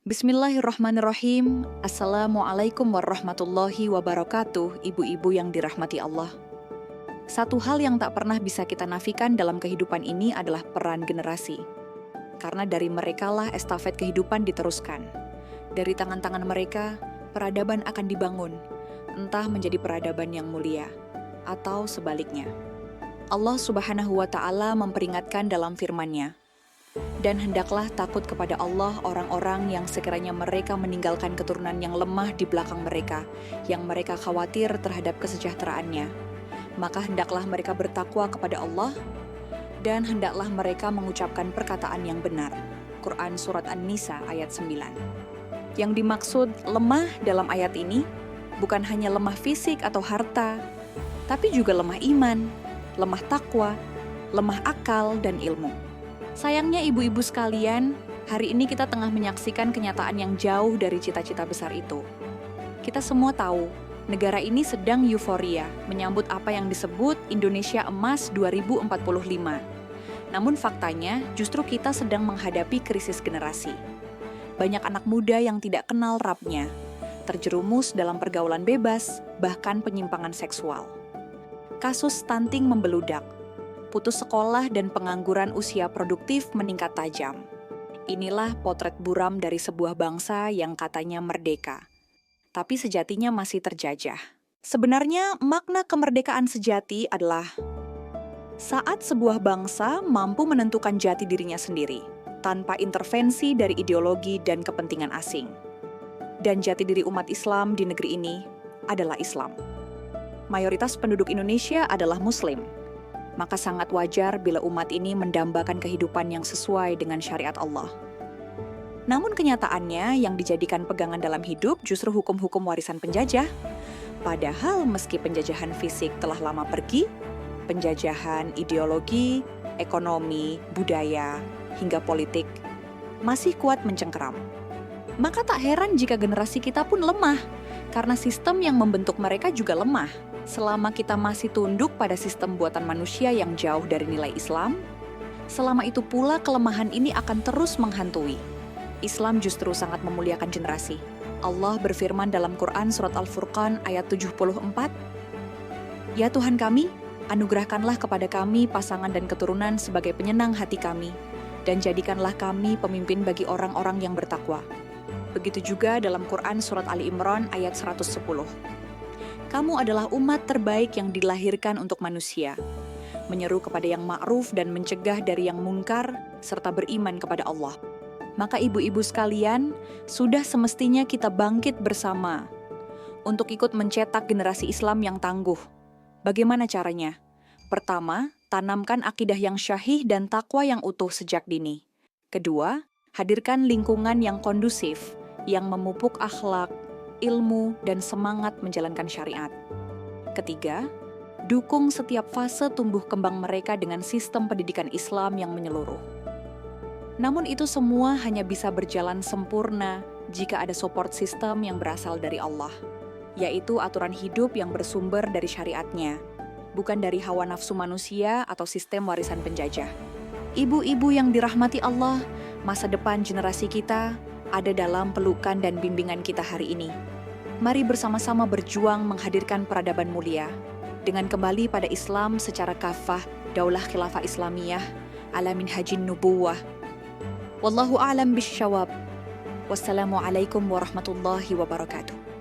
Bismillahirrahmanirrahim. Assalamualaikum warahmatullahi wabarakatuh, ibu-ibu yang dirahmati Allah. Satu hal yang tak pernah bisa kita nafikan dalam kehidupan ini adalah peran generasi. Karena dari merekalah estafet kehidupan diteruskan. Dari tangan-tangan mereka, peradaban akan dibangun, entah menjadi peradaban yang mulia, atau sebaliknya. Allah Subhanahu wa Ta'ala memperingatkan dalam firman-Nya, "Dan hendaklah takut kepada Allah orang-orang yang sekiranya mereka meninggalkan keturunan yang lemah di belakang mereka, yang mereka khawatir terhadap kesejahteraannya. Maka hendaklah mereka bertakwa kepada Allah, dan hendaklah mereka mengucapkan perkataan yang benar." Quran Surat An-Nisa ayat 9. Yang dimaksud lemah dalam ayat ini bukan hanya lemah fisik atau harta, tapi juga lemah iman, lemah takwa, lemah akal, dan ilmu. Sayangnya ibu-ibu sekalian, hari ini kita tengah menyaksikan kenyataan yang jauh dari cita-cita besar itu. Kita semua tahu, negara ini sedang euforia menyambut apa yang disebut Indonesia Emas 2045. Namun faktanya, justru kita sedang menghadapi krisis generasi. Banyak anak muda yang tidak kenal rapnya, terjerumus dalam pergaulan bebas, bahkan penyimpangan seksual. Kasus stunting membeludak, putus sekolah dan pengangguran usia produktif meningkat tajam. Inilah potret buram dari sebuah bangsa yang katanya merdeka, tapi sejatinya masih terjajah. Sebenarnya makna kemerdekaan sejati adalah saat sebuah bangsa mampu menentukan jati dirinya sendiri, tanpa intervensi dari ideologi dan kepentingan asing. Dan jati diri umat Islam di negeri ini adalah Islam. Mayoritas penduduk Indonesia adalah Muslim. Maka sangat wajar bila umat ini mendambakan kehidupan yang sesuai dengan syariat Allah. Namun kenyataannya yang dijadikan pegangan dalam hidup justru hukum-hukum warisan penjajah. Padahal meski penjajahan fisik telah lama pergi, penjajahan ideologi, ekonomi, budaya, hingga politik masih kuat mencengkeram. Maka tak heran jika generasi kita pun lemah, karena sistem yang membentuk mereka juga lemah. Selama kita masih tunduk pada sistem buatan manusia yang jauh dari nilai Islam, selama itu pula kelemahan ini akan terus menghantui. Islam justru sangat memuliakan generasi. Allah berfirman dalam Quran Surat Al-Furqan ayat 74, "Ya Tuhan kami, anugerahkanlah kepada kami pasangan dan keturunan sebagai penyenang hati kami, dan jadikanlah kami pemimpin bagi orang-orang yang bertakwa." Begitu juga dalam Quran Surat Ali Imran ayat 110. Kamu adalah umat terbaik yang dilahirkan untuk manusia, menyeru kepada yang ma'ruf dan mencegah dari yang mungkar, serta beriman kepada Allah. Maka ibu-ibu sekalian, sudah semestinya kita bangkit bersama untuk ikut mencetak generasi Islam yang tangguh. Bagaimana caranya? Pertama, tanamkan akidah yang syahih dan takwa yang utuh sejak dini. Kedua, hadirkan lingkungan yang kondusif, yang memupuk akhlak, ilmu, dan semangat menjalankan syariat. Ketiga, dukung setiap fase tumbuh kembang mereka dengan sistem pendidikan Islam yang menyeluruh. Namun itu semua hanya bisa berjalan sempurna jika ada support system yang berasal dari Allah, yaitu aturan hidup yang bersumber dari syariatnya, bukan dari hawa nafsu manusia atau sistem warisan penjajah. Ibu-ibu yang dirahmati Allah, masa depan generasi kita ada dalam pelukan dan bimbingan kita hari ini. Mari bersama-sama berjuang menghadirkan peradaban mulia dengan kembali pada Islam secara kafah, daulah khilafah Islamiyah ala minhajin nubuwah. Wallahu a'lam bisyawab. Wassalamualaikum warahmatullahi wabarakatuh.